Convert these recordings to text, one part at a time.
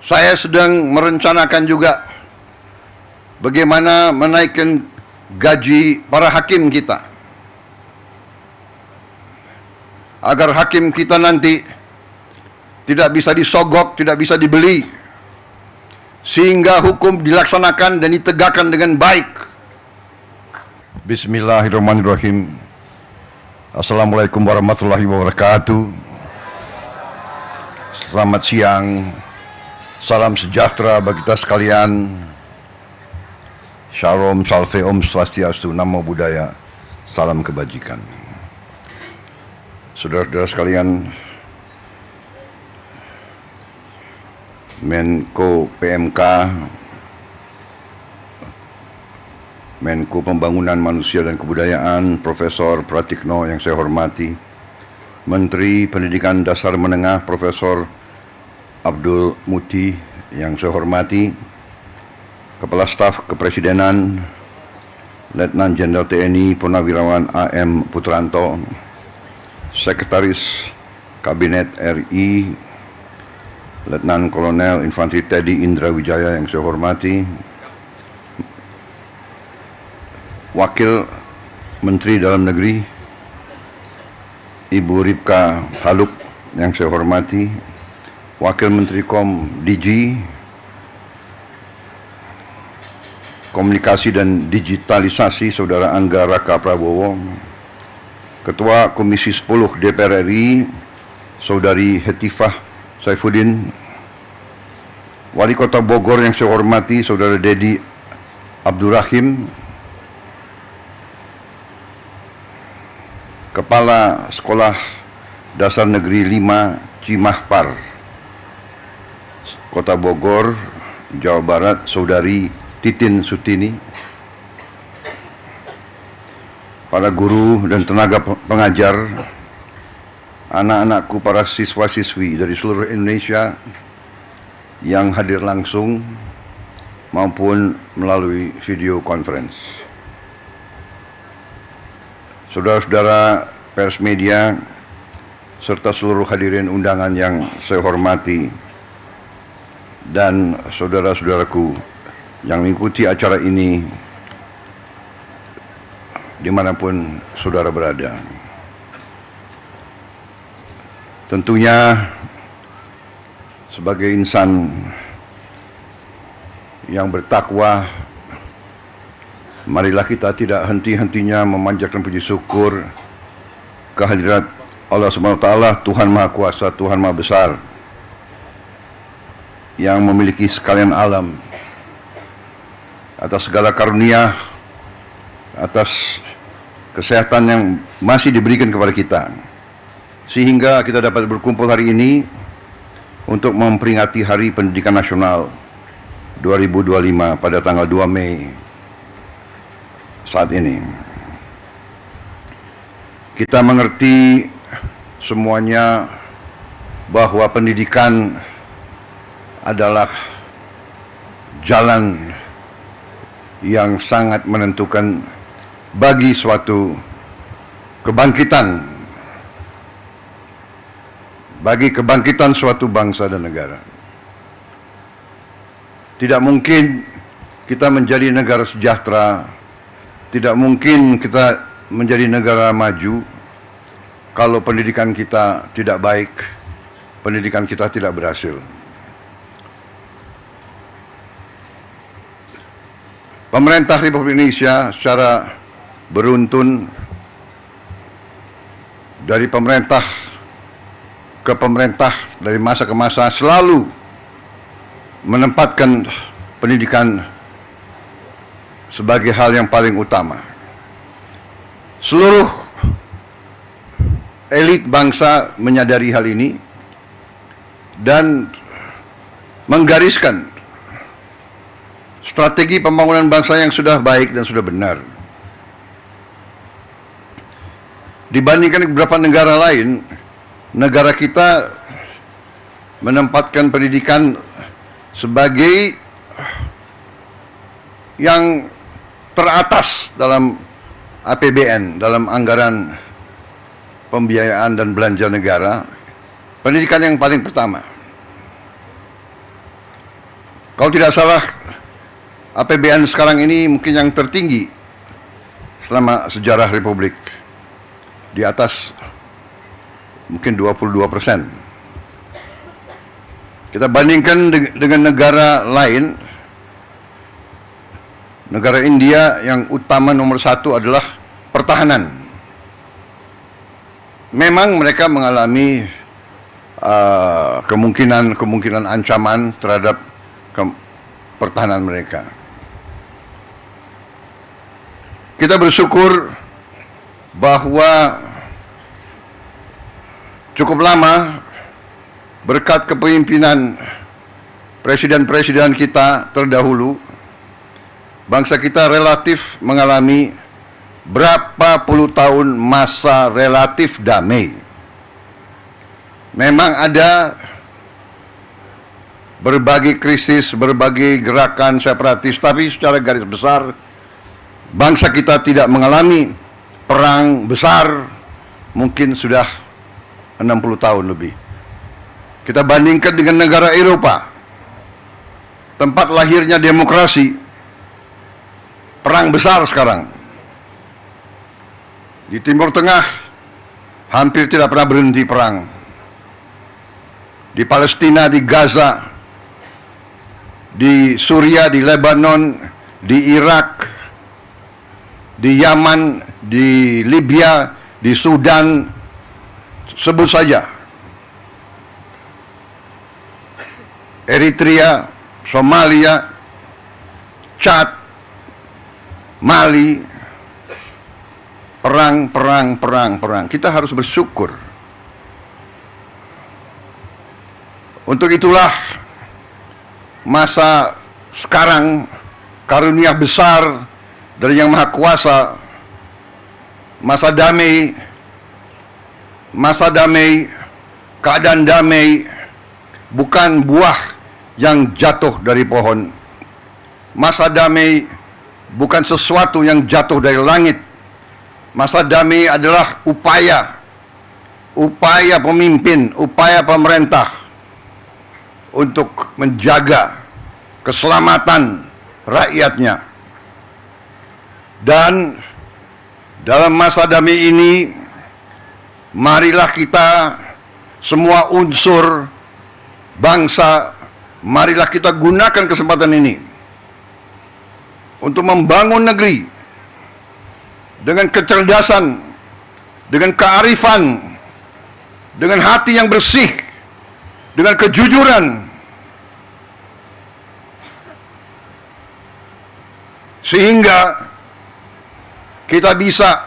Saya sedang merencanakan juga bagaimana menaikkan gaji para hakim kita, agar hakim kita nanti tidak bisa disogok, tidak bisa dibeli, sehingga hukum dilaksanakan dan ditegakkan dengan baik. Bismillahirrahmanirrahim. Assalamualaikum warahmatullahi wabarakatuh. Selamat siang. Salam sejahtera bagi kita sekalian. Shalom, salve, om swastiastu, namo buddhaya, salam kebajikan. Saudara-saudara sekalian, Menko PMK, Menko Pembangunan Manusia dan Kebudayaan, Profesor Pratikno yang saya hormati, Menteri Pendidikan Dasar Menengah, Profesor Abdul Muti yang saya hormati, Kepala Staf Kepresidenan, Letnan Jenderal TNI Purnawirawan AM Putranto, Sekretaris Kabinet RI, Letnan Kolonel Infanteri Teddy Indra Wijaya yang saya hormati, Wakil Menteri Dalam Negeri Ibu Ripka Haluk yang saya hormati, Wakil Menteri DG Komunikasi dan Digitalisasi Saudara Angga Raka Prabowo, Ketua Komisi 10 DPR RI Saudari Hetifah Saifuddin, Wali Kota Bogor yang saya hormati Saudara Dedi Abdurrahim, Kepala Sekolah Dasar Negeri 5 Cimahpar, Kota Bogor, Jawa Barat, Saudari Titin Sutini, para guru dan tenaga pengajar, anak-anakku, para siswa-siswi dari seluruh Indonesia yang hadir langsung maupun melalui video conference. Saudara-saudara pers media, serta seluruh hadirin undangan yang saya hormati, dan saudara-saudaraku yang mengikuti acara ini dimanapun saudara berada. Tentunya sebagai insan yang bertakwa, marilah kita tidak henti-hentinya memanjatkan puji syukur kehadirat Allah SWT, Tuhan Maha Kuasa, Tuhan Maha Besar, yang memiliki sekalian alam, atas segala karunia, atas kesehatan yang masih diberikan kepada kita, sehingga kita dapat berkumpul hari ini untuk memperingati Hari Pendidikan Nasional 2025 pada tanggal 2 Mei saat ini. Kita mengerti semuanya bahwa pendidikan adalah jalan yang sangat menentukan bagi suatu kebangkitan, bagi kebangkitan suatu bangsa dan negara. Tidak mungkin kita menjadi negara sejahtera, tidak mungkin kita menjadi negara maju kalau pendidikan kita tidak baik, pendidikan kita tidak berhasil. Pemerintah Republik Indonesia secara beruntun, dari pemerintah ke pemerintah, dari masa ke masa, selalu menempatkan pendidikan sebagai hal yang paling utama. Seluruh elit bangsa menyadari hal ini dan menggariskan strategi pembangunan bangsa yang sudah baik dan sudah benar. Dibandingkan beberapa negara lain, negara kita menempatkan pendidikan sebagai yang teratas dalam APBN, dalam anggaran pembiayaan dan belanja negara. Pendidikan yang paling pertama. Kalau tidak salah, APBN sekarang ini mungkin yang tertinggi selama sejarah Republik, di atas mungkin 22%. Kita bandingkan dengan negara lain, negara India yang utama nomor satu adalah pertahanan. Memang mereka mengalami kemungkinan ancaman terhadap pertahanan mereka. Kita bersyukur bahwa cukup lama berkat kepemimpinan presiden-presiden kita terdahulu, bangsa kita relatif mengalami berapa puluh tahun masa relatif damai. Memang ada berbagai krisis, berbagai gerakan separatis, tapi secara garis besar bangsa kita tidak mengalami perang besar mungkin sudah 60 tahun lebih. Kita bandingkan dengan negara Eropa, tempat lahirnya demokrasi, perang besar sekarang. Di Timur Tengah hampir tidak pernah berhenti perang. Di Palestina, di Gaza, di Suriah, di Lebanon, di Irak, di Yaman, di Libya, di Sudan, sebut saja. Eritrea, Somalia, Chad, Mali, perang. Kita harus bersyukur. Untuk itulah masa sekarang karunia besar dari Yang Maha Kuasa, masa damai, keadaan damai, bukan buah yang jatuh dari pohon. Masa damai bukan sesuatu yang jatuh dari langit. Masa damai adalah upaya pemimpin, upaya pemerintah untuk menjaga keselamatan rakyatnya. Dan dalam masa damai ini, marilah kita semua unsur bangsa, marilah kita gunakan kesempatan ini untuk membangun negeri dengan kecerdasan, dengan kearifan, dengan hati yang bersih, dengan kejujuran, sehingga kita bisa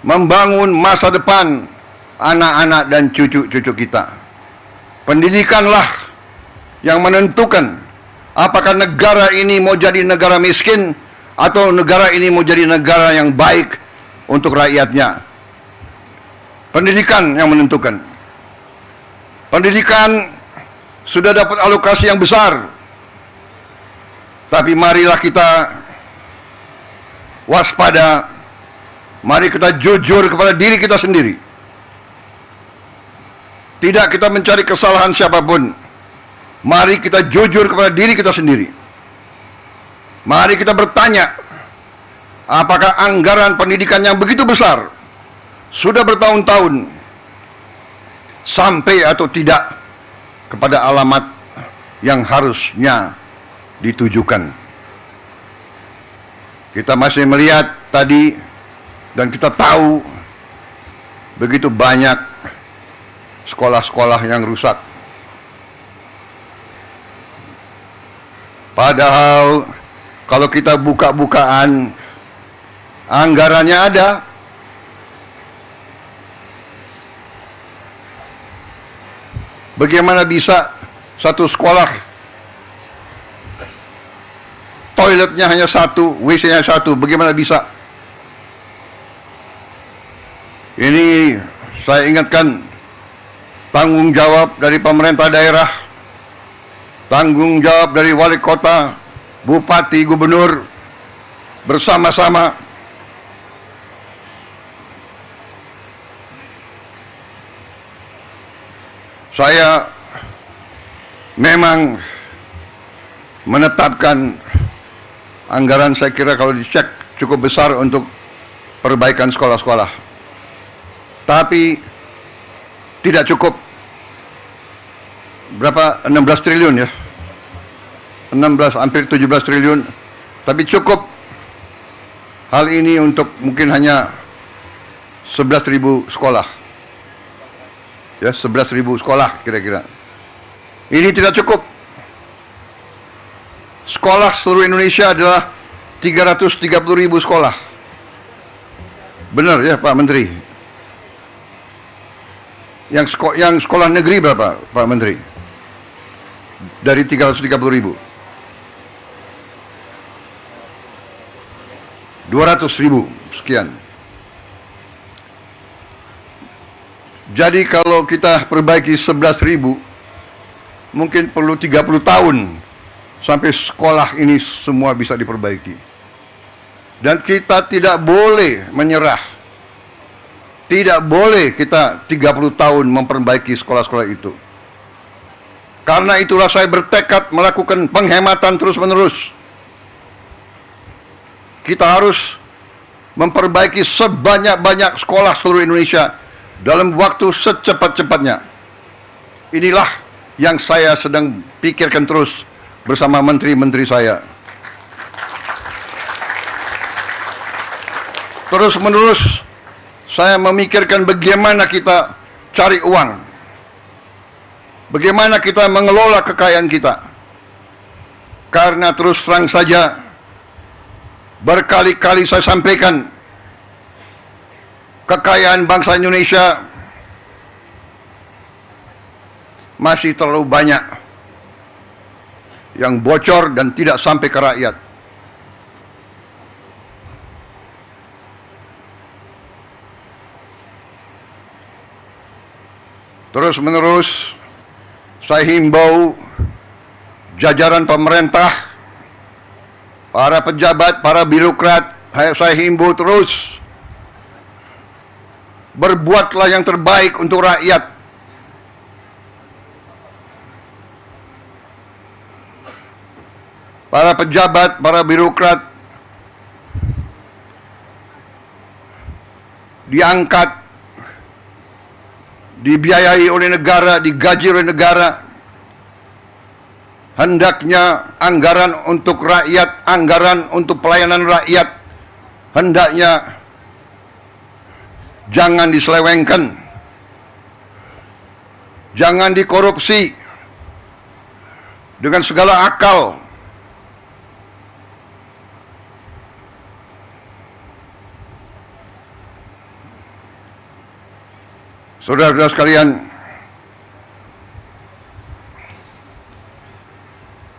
membangun masa depan anak-anak dan cucu-cucu kita. Pendidikanlah yang menentukan apakah negara ini mau jadi negara miskin atau negara ini mau jadi negara yang baik untuk rakyatnya. Pendidikan yang menentukan. Pendidikan sudah dapat alokasi yang besar, tapi marilah kita waspada, mari kita jujur kepada diri kita sendiri. Tidak kita mencari kesalahan siapapun. Mari kita jujur kepada diri kita sendiri. Mari kita bertanya, apakah anggaran pendidikan yang begitu besar sudah bertahun-tahun sampai atau tidak kepada alamat yang harusnya ditujukan. Kita masih melihat tadi dan kita tahu begitu banyak sekolah-sekolah yang rusak. Padahal kalau kita buka-bukaan, anggarannya ada. Bagaimana bisa satu sekolah toiletnya hanya satu, WC-nya satu, bagaimana bisa? Ini saya ingatkan tanggung jawab dari pemerintah daerah, tanggung jawab dari wali kota, bupati, gubernur, bersama-sama saya memang menetapkan anggaran, saya kira kalau dicek cukup besar untuk perbaikan sekolah-sekolah. Tapi tidak cukup. Berapa? 16 triliun ya. 16, hampir 17 triliun. Tapi cukup hal ini untuk mungkin hanya 11.000 sekolah. Ya, 11.000 sekolah kira-kira. Ini tidak cukup. Sekolah seluruh Indonesia adalah 330.000 sekolah. Benar ya Pak Menteri? Yang sekolah negeri berapa Pak Menteri? Dari 330.000. 200.000 sekian. Jadi kalau kita perbaiki 11.000, mungkin perlu 30 tahun sampai sekolah ini semua bisa diperbaiki. Dan kita tidak boleh menyerah. Tidak boleh kita 30 tahun memperbaiki sekolah-sekolah itu. Karena itulah saya bertekad melakukan penghematan terus-menerus. Kita harus memperbaiki sebanyak-banyak sekolah seluruh Indonesia dalam waktu secepat-cepatnya. Inilah yang saya sedang pikirkan terus bersama menteri-menteri saya. Terus-menerus saya memikirkan bagaimana kita cari uang. Bagaimana kita mengelola kekayaan kita. Karena terus terang saja, berkali-kali saya sampaikan, kekayaan bangsa Indonesia masih terlalu banyak yang bocor dan tidak sampai ke rakyat. Terus menerus saya himbau jajaran pemerintah, para pejabat, para birokrat, saya himbau terus, berbuatlah yang terbaik untuk rakyat. Para pejabat, para birokrat diangkat, dibiayai oleh negara, digaji oleh negara. Hendaknya anggaran untuk rakyat, anggaran untuk pelayanan rakyat, hendaknya jangan diselewengkan, jangan dikorupsi dengan segala akal. Saudara-saudara sekalian,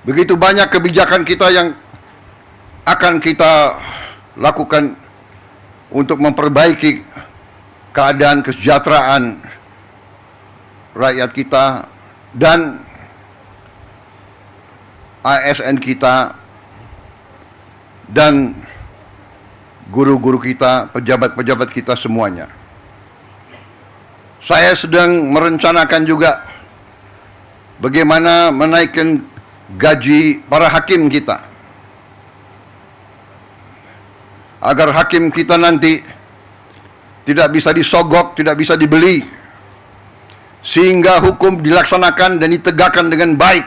begitu banyak kebijakan kita yang akan kita lakukan untuk memperbaiki keadaan kesejahteraan rakyat kita dan ASN kita dan guru-guru kita, pejabat-pejabat kita semuanya. Saya sedang merencanakan juga bagaimana menaikkan gaji para hakim kita, agar hakim kita nanti tidak bisa disogok, tidak bisa dibeli, sehingga hukum dilaksanakan dan ditegakkan dengan baik.